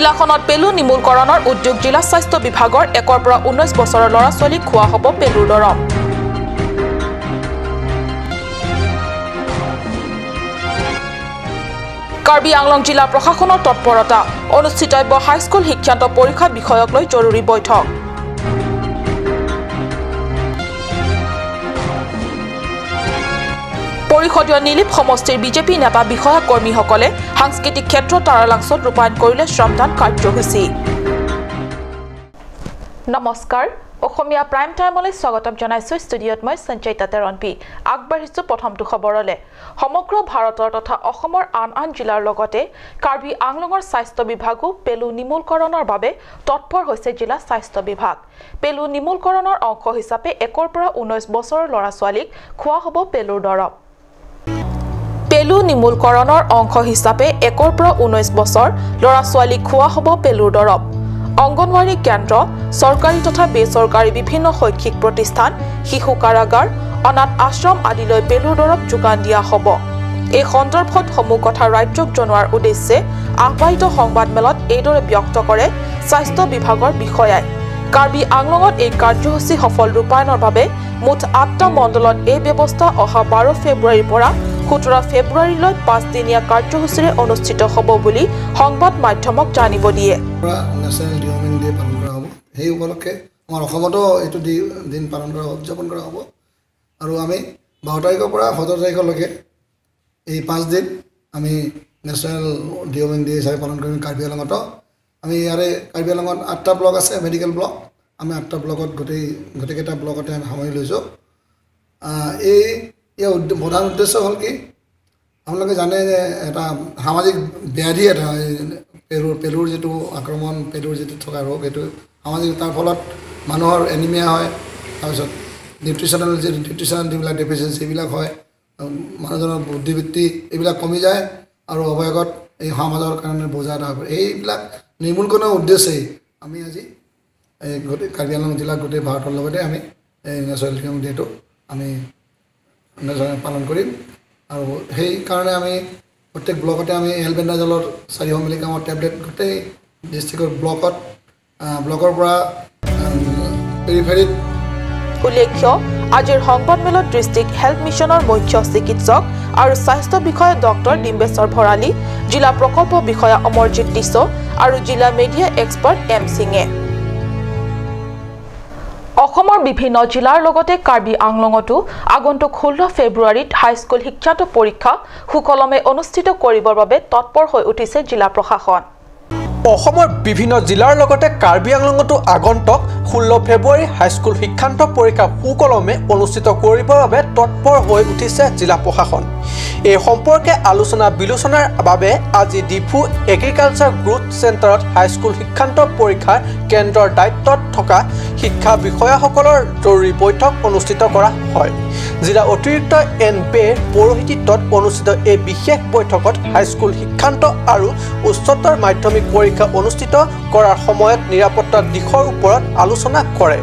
জিলাখনত পেলু নিমূলকৰণৰ উদ্যোগ জিলা স্বাস্থ্য বিভাগৰ 1 পৰা 19 বছৰৰ ল'ৰা ছোৱালীক খোৱা হ'ব পেলুৰ দৰৱ কাৰ্বি আংলং জিলা প্ৰশাসনৰ তৎপৰতা অনুষ্ঠিতব্য হাইস্কুল শিক্ষান্ত পৰীক্ষা বিষয়ক লৈ জৰুৰী বৈঠক পৰিষদীয় নীলিপ সমষ্টিৰ বিজেপি নেতা বিষয়া কৰ্মীসকলে সাংস্কৃতিক ক্ষেত্ৰ তাৰালাংছত ৰূপায়ণ কৰিলে শ্ৰমদান কাৰ্যসূচী নমস্কাৰ অসমীয়া প্ৰাইম টাইমলৈ স্বাগতম জনাইছো ষ্টুডিঅত মই সঞ্চয়িতা তেৰণপি আগবাঢ়িছো প্ৰথমটো খবৰলে সমগ্ৰ ভাৰতৰ তথা অসমৰ আন জিলাৰ লগতে কাৰ্বি আংলঙৰ স্বাস্থ্য বিভাগো পেলু নিমূলকৰণৰ বাবে তৎপৰ হৈছে জিলা স্বাস্থ্য বিভাগ পেলু নিমূলকৰণৰ অংশ হিচাপে 1 পৰা 19 বছৰৰ ল'ৰা ছোৱালীক খোৱা হ'ব পেলুৰ দৰৱ পেলু নিমূলকৰণৰ অংশ হিচাপে 1 পৰা 19 বছৰ ল'ৰা ছোৱালীক খোৱা হ'ব পেলুৰ দৰৱ অংগনৱাড়ী কেন্দ্ৰ চৰকাৰী তথা বেচৰকাৰী বিভিন্ন শৈক্ষিক প্ৰতিষ্ঠান শিশু কাৰাগাৰ অনাথ আশ্ৰম আদিলৈ পেলুৰ দৰৱ যোগান দিয়া হ'ব এই সন্দৰ্ভত সমূহ কথা ৰাজ্যক জনোৱাৰ উদ্দেশ্যে আহ্বায়িত সংবাদমেলত এইদৰে ব্যক্ত কৰে স্বাস্থ্য বিভাগৰ বিষয়াই কাৰ্বি আংলঙত এই কাৰ্যসূচী সফল ৰূপায়ণৰ বাবে মুঠ 8টা মণ্ডলত এই ব্যৱস্থা অহা 12 ফেব্ৰুৱাৰীৰ পৰা 17 ফেব্ৰুৱাৰীলৈ 5 দিনীয়া কাৰ্যসূচীৰে অনুষ্ঠিত হ'ব বুলি সংবাদ মাধ্যমক জানিব দিয়ে নেশ্যনেল ডিওমিং ডে পালন কৰা হ'ব সেই উপলক্ষে আমাৰ অসমতো এইটো দিন পালন কৰা উদযাপন কৰা হ'ব আৰু আমি 12 তাৰিখৰ পৰা 17 তাৰিখলৈকে এই 5 দিন আমি নেশ্যনেল ডিওমিং ডে হিচাপে পালন কৰিম কাৰ্বি আংলঙত আমি ইয়াৰে কাৰ্বি আংলঙত 8টা ব্লক আছে মেডিকেল ব্লক আমি 8টা ব্লকত গোটেইকেইটা ব্লকতে আমি সামৰি লৈছোঁ ইয়াৰ প্ৰধান উদ্দেশ্য হ'ল কি আপোনালোকে জানে যে এটা সামাজিক ব্যাধি এটা পেলুৰ যিটো আক্ৰমণ পেলুৰ যিটো থকা ৰোগ এইটো সামাজিক তাৰ ফলত মানুহৰ এনিমিয়া হয় তাৰপিছত নিউট্ৰিশ্যনেল যিবিলাক ডেফিচিয়েঞ্চি এইবিলাক হয় মানুহজনৰ বুদ্ধিবৃত্তি এইবিলাক কমি যায় আৰু অৱয়গত এই সমাজৰ কাৰণে বোজা এটা হয় এইবিলাক নিৰ্মূলকৰণৰ উদ্দেশ্যেই আমি আজি এই গোটেই কাৰ্বি আংলং জিলাৰ গোটেই ভাৰতৰ লগতে আমি এই নেশ্যনেল ডিওমিং ডেটো আমি পালন কৰিম আৰু সেইকাৰণে আমি প্ৰত্যেক ব্লকতে আমি এলবেণ্ডাজলৰ 400 মিলিগ্ৰামৰ টেবলেট গোটেই ডিষ্ট্ৰিক্টৰ ব্লকৰ পৰা পেৰিফেৰীত উল্লেখ্য আজিৰ সংবাদমেলত ডিষ্ট্ৰিক্ট হেল্থ মিছনৰ মুখ্য চিকিৎসক আৰু স্বাস্থ্য বিষয়া ডক্টৰ ডিম্বেশ্বৰ ভৰালী জিলা প্ৰকল্প বিষয়া অমৰজিৎ টিছো আৰু জিলা মিডিয়া এক্সপাৰ্ট এম সিঙে অসমৰ বিভিন্ন জিলাৰ লগতে কাৰ্বি আংলঙতো আগন্তুক 16 ফেব্ৰুৱাৰীত হাইস্কুল শিক্ষান্ত পৰীক্ষা সুকলমে অনুষ্ঠিত কৰিবৰ বাবে তৎপৰ হৈ উঠিছে জিলা প্ৰশাসন অসমৰ বিভিন্ন জিলাৰ লগতে কাৰ্বি আংলঙতো আগন্তুক 16 ফেব্ৰুৱাৰী হাইস্কুল শিক্ষান্ত পৰীক্ষা সুকলমে অনুষ্ঠিত কৰিবৰ বাবে তৎপৰ হৈ উঠিছে জিলা প্ৰশাসন এই সম্পৰ্কে আলোচনা বিলোচনাৰ বাবে আজি ডিফু এগ্ৰিকালচাৰ গ্ৰোথ চেণ্টাৰত হাইস্কুল শিক্ষান্ত পৰীক্ষাৰ কেন্দ্ৰৰ দায়িত্বত থকা শিক্ষা বিষয়াসকলৰ জৰুৰী বৈঠক অনুষ্ঠিত কৰা হয় জিলা অতিৰিক্ত এন বেৰ পৌৰোহিত্যত অনুষ্ঠিত এই বিশেষ বৈঠকত হাইস্কুল শিক্ষান্ত আৰু উচ্চতৰ মাধ্যমিক পৰীক্ষা অনুষ্ঠিত কৰাৰ সময়ত নিৰাপত্তা দিশৰ ওপৰত আলোচনা কৰে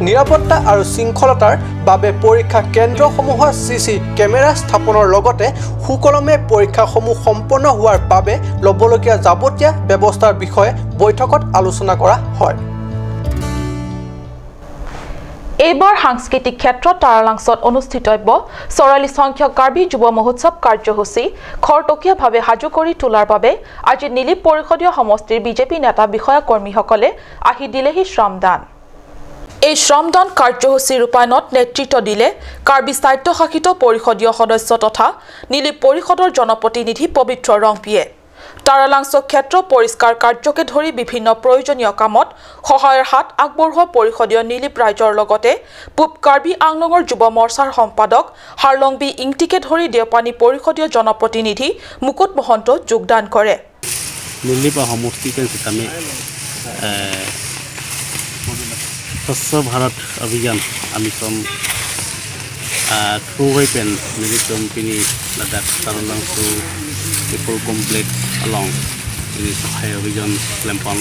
নিৰাপত্তা আৰু শৃংখলতাৰ বাবে পৰীক্ষা কেন্দ্ৰসমূহৰ CC কেমেৰা স্থাপনৰ লগতে সুকলমে পৰীক্ষাসমূহ সম্পন্ন হোৱাৰ বাবে ল'বলগীয়া যাৱতীয় ব্যৱস্থাৰ বিষয়ে বৈঠকত আলোচনা কৰা হয় এইবাৰ সাংস্কৃতিক ক্ষেত্ৰ তাৰালাংছত অনুষ্ঠিতব্য 44 সংখ্যক কাৰ্বি যুৱ মহোৎসৱ কাৰ্যসূচী খৰতকীয়াভাৱে সাজু কৰি তোলাৰ বাবে আজি নীলিপ পৰিষদীয় সমষ্টিৰ বিজেপি নেতা বিষয়া কৰ্মীসকলে আহি দিলেহি শ্ৰমদান এই শ্ৰমদান কাৰ্যসূচী ৰূপায়ণত নেতৃত্ব দিলে কাৰ্বি স্বায়ত্তশাসিত পৰিষদীয় সদস্য তথা নীলিপ পৰিষদৰ জনপ্ৰতিনিধি পবিত্ৰ ৰংপিয়ে তাৰালাংছ ক্ষেত্ৰ পৰিষ্কাৰ কাৰ্যকে ধৰি বিভিন্ন প্ৰয়োজনীয় কামত সহায়ৰ হাত আগবঢ়োৱা পৰিষদীয় নীলিপ ৰাইজৰ লগতে পূব কাৰ্বি আংলঙৰ যুৱ মৰ্চাৰ সম্পাদক হাৰলংবি ইংটিকে ধৰি দেওপানী পৰিষদীয় জনপ্ৰতিনিধি মুকুট মহন্ত যোগদান কৰে নীলিপ সমষ্টিকে আমি স্বচ্ছ ভাৰত অভিযান আমি সম through weapon military company that Taranang to people complete along this high vision lampon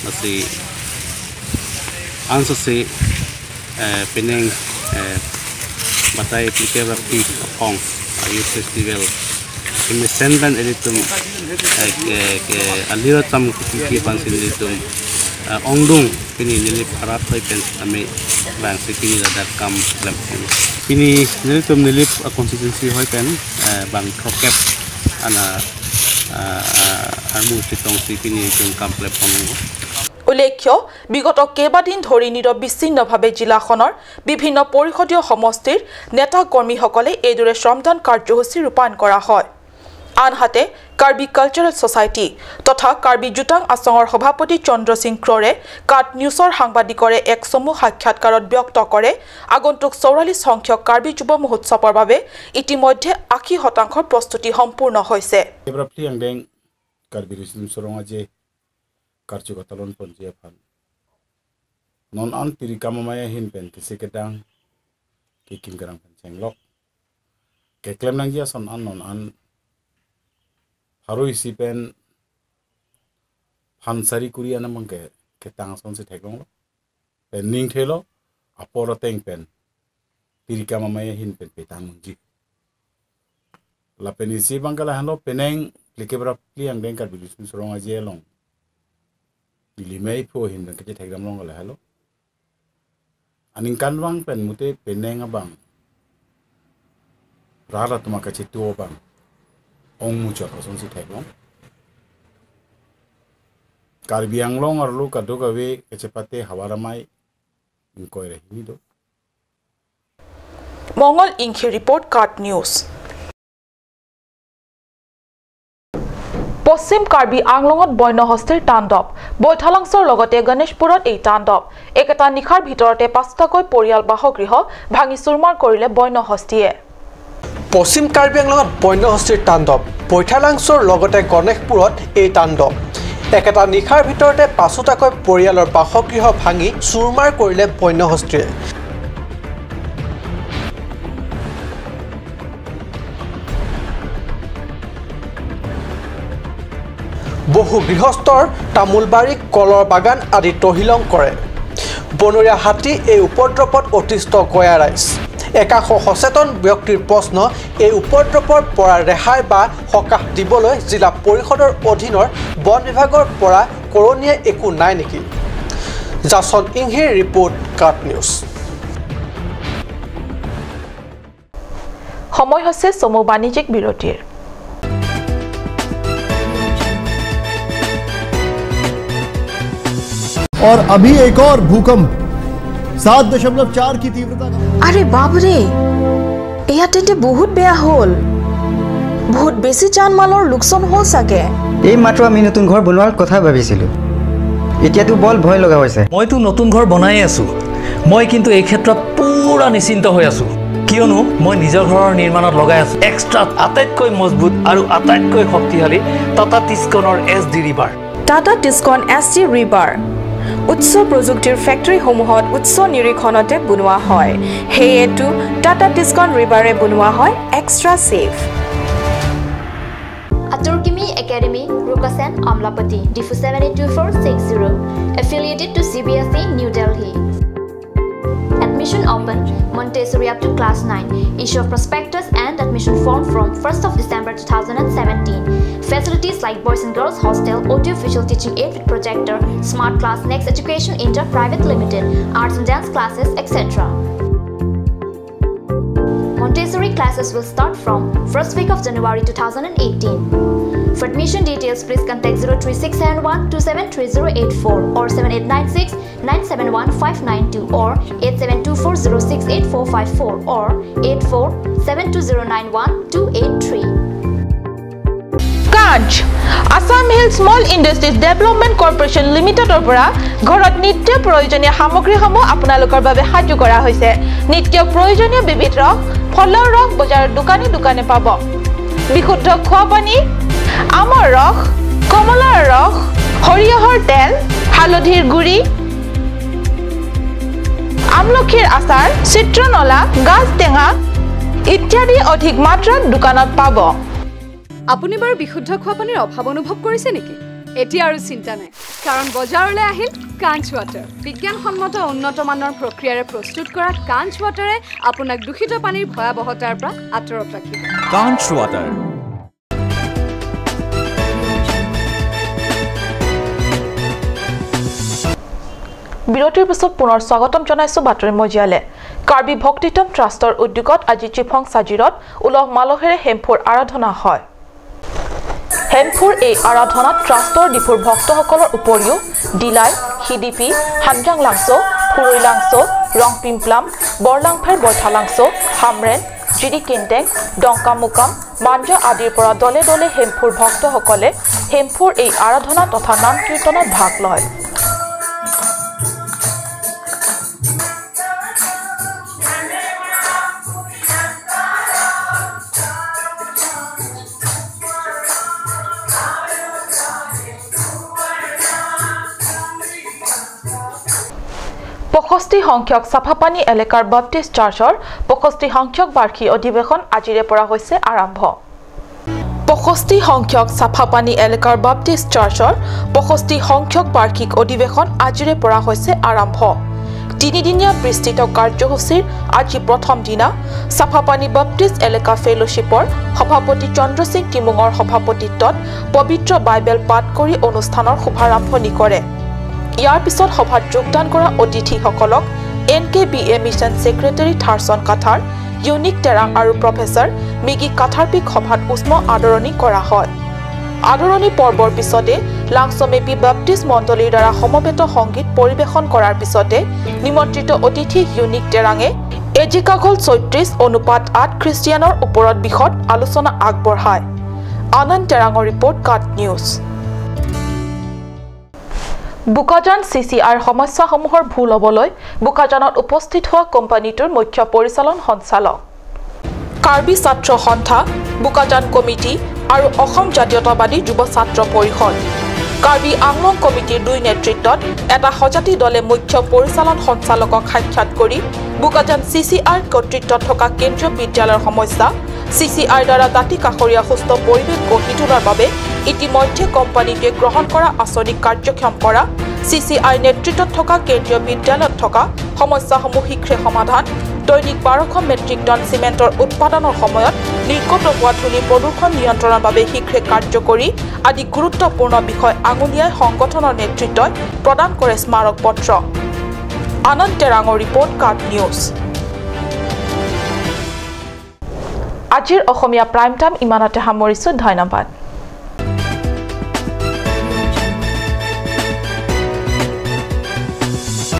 nasi answer say pinning batai applicable fee of youth festival kami sendan editum aliratam ki pansin editum ongdung kini nilip harap toy pen kami bang kini dadat kam lempon kini nilitum nilip konstitusi hoy pen bang krokep ana armu sitong kini tum kam lempon উল্লেখ্য বিগত কেইবাদিন ধৰি নীৰৱ বিচ্ছিন্নভাৱে জিলাখনৰ বিভিন্ন পৰিষদীয় সমষ্টিৰ নেতা কৰ্মীসকলে এইদৰে শ্ৰমদান কাৰ্যসূচী ৰূপায়ণ কৰা হয় আনহাতে কাৰ্বি কালচাৰেল সোসাইটি তথা কাৰ্বি জুটাং আসঙৰ সভাপতি চন্দ্ৰ সিং ক্ৰৰে কাট নিউজৰ সাংবাদিকৰে এক সমূহ সাক্ষাৎকাৰত ব্যক্ত কৰে আগন্তুক 44 সংখ্যক কাৰ্বি যুৱ মহোৎসৱৰ বাবে ইতিমধ্যে 80% প্ৰস্তুতি সম্পূৰ্ণ হৈছে karju katalon ponjia phan non an piri kamamaya hin pen kise kedang ki kim garang pen chenglok ke klem nang dia son an non an haru isi pen phan sari kuri ana mangke ke tang son se theklong pen ning thelo aporo teng pen piri kamamaya hin pen petang ji la pen isi bangala hano peneng likebra pliang deng kar bilis soronga jelong Dilimai po hin dan kecil tegram long kalau halo. Aning kan bang pen mute peneng abang. Rara tu maka citu abang. Ong muncul kosong si tegram. Karbiang long arlu kado gawe kecepate hawa ramai. Ingkoi rehini do. Mongol Inki report Card News. পশ্চিম কাৰ্বি আংলঙত বন্যহস্তীৰ তাণ্ডৱ বৈঠালাংছৰ লগতে গণেশপুৰত এই তাণ্ডৱ একেটা নিখাৰ ভিতৰতে 5টাকৈ পৰিয়াল বাসগৃহ ভাঙি চুৰমাৰ কৰিলে বন্যহস্তীয়ে পশ্চিম কাৰ্বি আংলঙত বন্যহস্তীৰ তাণ্ডৱ বৈঠালাংছৰ লগতে গণেশপুৰত এই তাণ্ডৱ একেটা নিখাৰ ভিতৰতে 5টাকৈ পৰিয়ালৰ বাসগৃহ ভাঙি চুৰমাৰ কৰিলে বন্যহস্তীয়ে বহু গৃহস্থৰ তামুলবাৰী কলৰ বাগান আদি তহিলং কৰে বনৰীয়া হাতী এই উপদ্ৰৱত অতিষ্ঠ গয়া ৰাইজ একাশ সচেতন ব্যক্তিৰ প্ৰশ্ন এই উপদ্ৰৱৰ পৰা ৰেহাই বা সকাহ দিবলৈ জিলা পৰিষদৰ অধীনৰ বন বিভাগৰ পৰা কৰোনীয় একো নাই নেকি জাসন ইংহিৰ ৰিপৰ্ট কাট নিউজ সময় হৈছে সমু বাণিজ্যিক বিৰতিৰ और अभी एक और भूकंप 7.4 की तीव्रता का अरे बाप रे एयाते बहुत बेया होल बहुत बेसी जान माলৰ লোকসান হল সাগে এই মাত্ৰ আমি নতুন ঘৰ বনোৱাৰ কথা ভাবিছিলো এতিয়া তো বল ভয় লগা হৈছে মই তো নতুন ঘৰ বনাই আছো মই কিন্তু এই ক্ষেত্ৰত পুৰা নিশ্চিন্ত হৈ আছো কিয়নো মই নিজৰ ঘৰৰ নিৰ্মাণত লগাই আছো এক্সট্ৰা আটাইতকৈ মজবুত আৰু আটাইতকৈ শক্তিশালী Tata টিস্কনৰ SD river Tata টিস্কন SD river উচ্চ প্ৰযুক্তিৰ ফ্যাক্টৰী সমূহত উচ্চ নিৰীক্ষণতে বনোৱা হয় হেয়েটো টাটা টিস্কন ৰিভাৰে বনোৱা হয় extra safe Aturkimi Academy, Rukasen, Amlapati, DIFU 782460, affiliated to CBSE, New Delhi. Admission open, Montessori up to class 9. Issue of prospectus and admission form from 1st of December 2017. Facilities like boys and girls hostel, audio-visual teaching aid with projector, smart class, next education, inter private limited, arts and dance classes, etc. Montessori classes will start from 1st week of January 2018. For admission details, please contact 03671273084 or 7896971592 or 8724068454 or 8472091283. কাজ Assam hill small industries development corporation লিমিটেডৰ পৰা ঘৰত নিত্য প্ৰয়োজনীয় সামগ্ৰীসমূহ আপোনালোকৰ বাবে সাজু কৰা হৈছে নিত্য প্ৰয়োজনীয় বিবিধ ৰস ফলৰ ৰস বজাৰৰ দোকানে দোকানে পাব বিশুদ্ধ খোৱা পানী আমৰ ৰস কমলাৰ ৰস সৰিয়হৰ তেল হালধিৰ গুড়ি আমলখিৰ আচাৰ চিত্ৰনলা গাজ টেঙা ইত্যাদি অধিক মাত্ৰাত দোকানত পাব আপুনি বাৰু বিশুদ্ধ খোৱা পানীৰ অভাৱ অনুভৱ কৰিছে নেকি এতিয়া আৰু চিন্তা নাই কাৰণ বজাৰলৈ আহিল কাঞ্চ ৱাটাৰ বিজ্ঞানসন্মত উন্নত মানৰ প্ৰক্ৰিয়াৰে প্ৰস্তুত কৰা কাঞ্চ ৱাটাৰে আপোনাক দূষিত পানীৰ ভয়াবহতাৰ পৰা আঁতৰত ৰাখিব কাঞ্চ ৱাটাৰ বিৰতিৰ পিছত পুনৰ স্বাগতম জনাইছো বাতৰি মজিয়ালে কাৰ্বি ভক্তিতম ট্ৰাষ্টৰ উদ্যোগত আজি চিফং সাজিৰত উলহ মালহেৰে হেমফুৰ আৰাধনা হয় হেমফুৰ এই আৰাধনাত ট্ৰাষ্টৰ ডিফুৰ ভক্তসকলৰ উপৰিও ডিলাই হিডিপি হানজাং লাংছো ফুৰৈ লাংছো ৰং পিমপ্লাম বৰলাংফাই বৈঠালাংছো হামৰেন জিডি কিনটেং ডংকা মুকাম মাঞ্জা আদিৰ পৰা দলে দলে হেমফুৰ ভক্তসকলে হেমফুৰ এই আৰাধনা তথা নাম কীৰ্তনত ভাগ লয় পঁয়ষষ্ঠি সংখ্যক চাফাপানী এলেকাৰ বাপ্টিষ্ট চাৰ্চৰ 65 সংখ্যক বাৰ্ষিক অধিৱেশন আজিৰে পৰা হৈছে আৰম্ভ 65 সংখ্যক চাফাপানী এলেকাৰ বাপ্টিষ্ট চাৰ্চৰ 65 সংখ্যক বাৰ্ষিক অধিৱেশন আজিৰে পৰা হৈছে আৰম্ভ তিনিদিনীয়া বিস্তৃত কাৰ্যসূচীৰ আজি প্ৰথম দিনা চাফাপানী বাপ্টিষ্ট এলেকা ফেলোশ্বিপৰ সভাপতি চন্দ্ৰ সিং টিমুঙৰ সভাপতিত্বত পবিত্ৰ বাইবেল পাঠ কৰি অনুষ্ঠানৰ শুভাৰম্ভণি কৰে ইয়াৰ পিছত সভাত যোগদান কৰা অতিথিসকলক NKBA mission secretary Tharson Kathar Unique Terang আৰু প্ৰফেসৰ মিগি কাথাৰপিক সভাত উষ্ম আদৰণি কৰা হয় আদৰণি পৰ্বৰ পিছতে লাংছমেপি বাপ্টিষ্ট মণ্ডলীৰ দ্বাৰা সমবেত সংগীত পৰিবেশন কৰাৰ পিছতে নিমন্ত্ৰিত অতিথি ইউনিক টেৰাঙে এজিকাগল 36:8 খ্ৰীষ্টিয়ানৰ ওপৰত বিশদ আলোচনা আগবঢ়ায় আনন্দ টেৰাঙৰ ৰিপৰ্ট কাট নিউজ বুকাজান CCR সমস্যাসমূহৰ ভুল হ'বলৈ বুকাজানত উপস্থিত হোৱা কোম্পানীটোৰ মুখ্য পৰিচালন সঞ্চালক কাৰ্বি ছাত্ৰ সন্থা বুকাজান কমিটি আৰু অসম জাতীয়তাবাদী যুৱ ছাত্ৰ পৰিষদ কাৰ্বি আংলং কমিটিৰ দুই নেতৃত্বত এটা সজাতি দলে মুখ্য পৰিচালন সঞ্চালকক সাক্ষাৎ কৰি বুকাজান CCR কৰ্তৃত্বত থকা কেন্দ্ৰীয় বিদ্যালয়ৰ সমস্যা CCR দ্বাৰা দাঁতি কাষৰীয়া সুস্থ পৰিৱেশ গঢ়ি তোলাৰ বাবে ইতিমধ্যে কোম্পানীটোৱে গ্ৰহণ কৰা আঁচনি কাৰ্যক্ষম কৰা CCR নেতৃত্বত থকা কেন্দ্ৰীয় বিদ্যালয়ত থকা সমস্যাসমূহ শীঘ্ৰে সমাধান দৈনিক 1200 মেট্ৰিক টন সিমেন্টৰ উৎপাদনৰ সময়ত নিৰ্গত হোৱা ধূলি প্ৰদূষণ নিয়ন্ত্ৰণৰ বাবে শীঘ্ৰে কাৰ্যকৰী আদি গুৰুত্বপূৰ্ণ বিষয় আঙুলিয়াই সংগঠনৰ নেতৃত্বই প্ৰদান কৰে স্মাৰক পত্ৰ আনন্দ টেৰাঙৰ ৰিপৰ্ট কাট নিউজ আজিৰ অসমীয়া প্ৰাইম টাইম ইমানতে সামৰিছো ধন্যবাদ